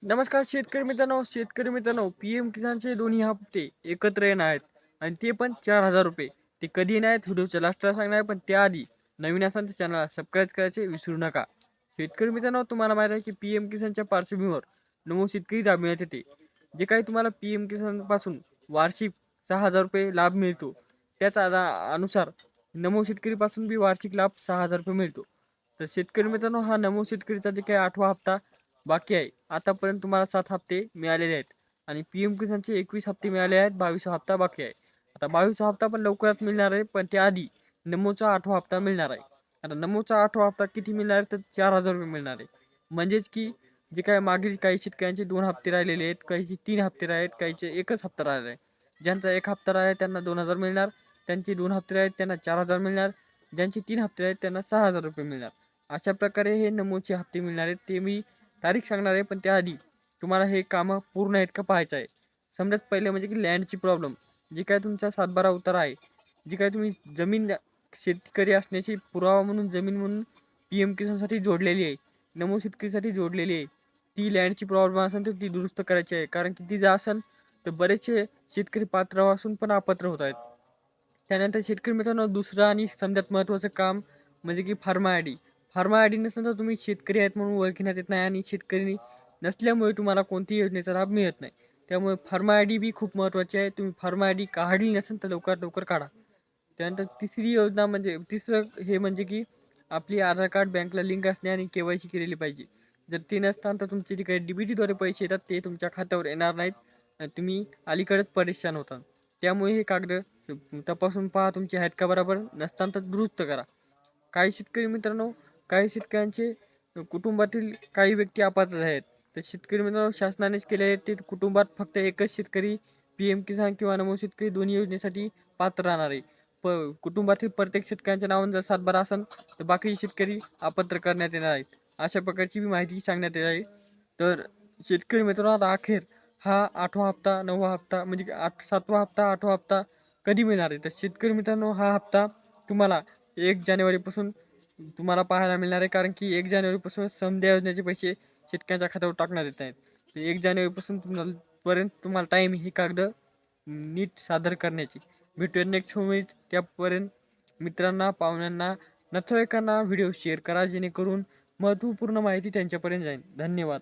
नमस्कार शेतकरी मित्रांनो, पी एम किसानचे दोन्ही हप्ते एकत्र येणार आहेत आणि ते पण 4,000 रुपये. ते कधी येणार आहेत व्हिडिओच्या लास्टला सांगणार आहे, पण त्याआधी नवीन असाल तर चॅनलला सबस्क्राईब करायचे विसरू नका. शेतकरी मित्रांनो, तुम्हाला माहिती आहे की पी एम किसानच्या पार्श्वभूमीवर नमो शेतकरी राबविण्यात येते. जे काही तुम्हाला पी एम किसानपासून वार्षिक 6,000 रुपये लाभ मिळतो, त्याच अनुसार नमो शेतकरीपासून बी वार्षिक लाभ 6,000 रुपये मिळतो. तर शेतकरी मित्रांनो, हा नमो शेतकरीचा जे काही 8वा हप्ता बाकी आहे. आतापर्यंत तुम्हाला 7 हप्ते मिळालेले आहेत आणि पी एम किसानचे 21 हप्ते मिळाले आहेत. 22वा हप्ता बाकी आहे. आता 22वा हप्ता पण लवकरच मिळणार आहे, पण त्याआधी नमोचा 8वा हप्ता मिळणार आहे. आता नमोचा 8वा हप्ता किती मिळणार आहे, तर 4,000 रुपये मिळणार आहे. म्हणजेच की जे काय मागील काही शेतकऱ्यांचे 2 हप्ते राहिलेले आहेत, काहीचे 3 हप्ते राहिले आहेत, काहीचे एकच हप्ता राहिला आहे. ज्यांचा 1 हप्ता राहिला आहे त्यांना 2,000 मिळणार, त्यांचे 2 हप्ते आहेत त्यांना 4,000 मिळणार, ज्यांचे 3 हप्ते आहेत त्यांना 6,000 रुपये मिळणार. अशा प्रकारे हे नमोचे हप्ते मिळणार आहेत. ते मी तारीख सांगणार आहे, पण त्याआधी तुम्हाला हे कामं पूर्ण आहेत का पाहायचं आहे. समजात पहिले म्हणजे की लँडची प्रॉब्लेम, जी काय तुमचा 7/12 उतारा आहे, जी काय तुम्ही जमीन शेतकरी असण्याची पुरावा म्हणून जमीन म्हणून पी एम किसानसाठी जोडलेली आहे, नमो शेतकरीसाठी जोडलेली आहे, ती लँडची प्रॉब्लेम असेल तर ती दुरुस्त करायची आहे. कारण की ती जर असेल तर बरेचसे शेतकरी पात्र असून पण अपात्र होत आहेत. त्यानंतर शेतकरी मित्रांनो, दुसरं आणि समजात महत्त्वाचं काम म्हणजे की pharma I D. Pharma I D नसेल तर तुम्ही शेतकरी आहेत म्हणून ओळखण्यात येत नाही आणि शेतकरी नसल्यामुळे तुम्हाला कोणतीही योजनेचा लाभ मिळत नाही. त्यामुळे फार्मा आय डी बी खूप महत्त्वाची आहे. तुम्ही फार्मा आय डी काढली नसेल तर लवकरात लवकर काढा. त्यानंतर तिसरी योजना म्हणजे तिसरं हे म्हणजे की आपली आधार कार्ड बँकला लिंक असणे आणि के-वाय-सी केलेली पाहिजे. जर ते नसताना तर तुमचे जे काही डी-बी-टीद्वारे पैसे येतात ते तुमच्या खात्यावर येणार नाहीत आणि तुम्ही अलीकडेच परेशान होता. त्यामुळे हे कागद तपासून पहा तुमचे आहेत का बरोबर, नसताना तर दुरुस्त करा. काही शेतकरी मित्रांनो, काही शेतकऱ्यांचे कुटुंबातील काही व्यक्ती अपात्र आहेत. तर शेतकरी मित्रांनो, शासनानेच केलेले ते कुटुंबात फक्त एकच शेतकरी पी एम किसान किंवा नमो शेतकरी दोन्ही योजनेसाठी पात्र राहणार आहे. कुटुंबातील प्रत्येक शेतकऱ्यांच्या नावाने जर 7/12 असेल तर बाकी शेतकरी अपात्र करण्यात येणार आहेत. अशा प्रकारची माहिती सांगण्यात येत आहे. तर शेतकरी मित्रांनो, आता अखेर हा 8वा हप्ता 9वा हप्ता म्हणजे 7वा हप्ता 8वा हप्ता कधी मिळणार आहे. तर शेतकरी मित्रांनो, हा हप्ता तुम्हाला 1 जानेवारीपासून तुम्हाला पाहायला मिळणार आहे. कारण की 1 जानेवारीपासून समद्या योजनेचे पैसे शेतकऱ्यांच्या खात्यावर टाकण्यात येत आहेत. 1 जानेवारीपासून तुम्हाला टाईम ही कागद नीट सादर करण्याची. भेटूया नेक्स्ट मूव्हीत. त्यापर्यंत मित्रांना, पाहुण्यांना, नातेवाईकांना व्हिडिओ शेअर करा जेणेकरून महत्त्वपूर्ण माहिती त्यांच्यापर्यंत जाईल. धन्यवाद.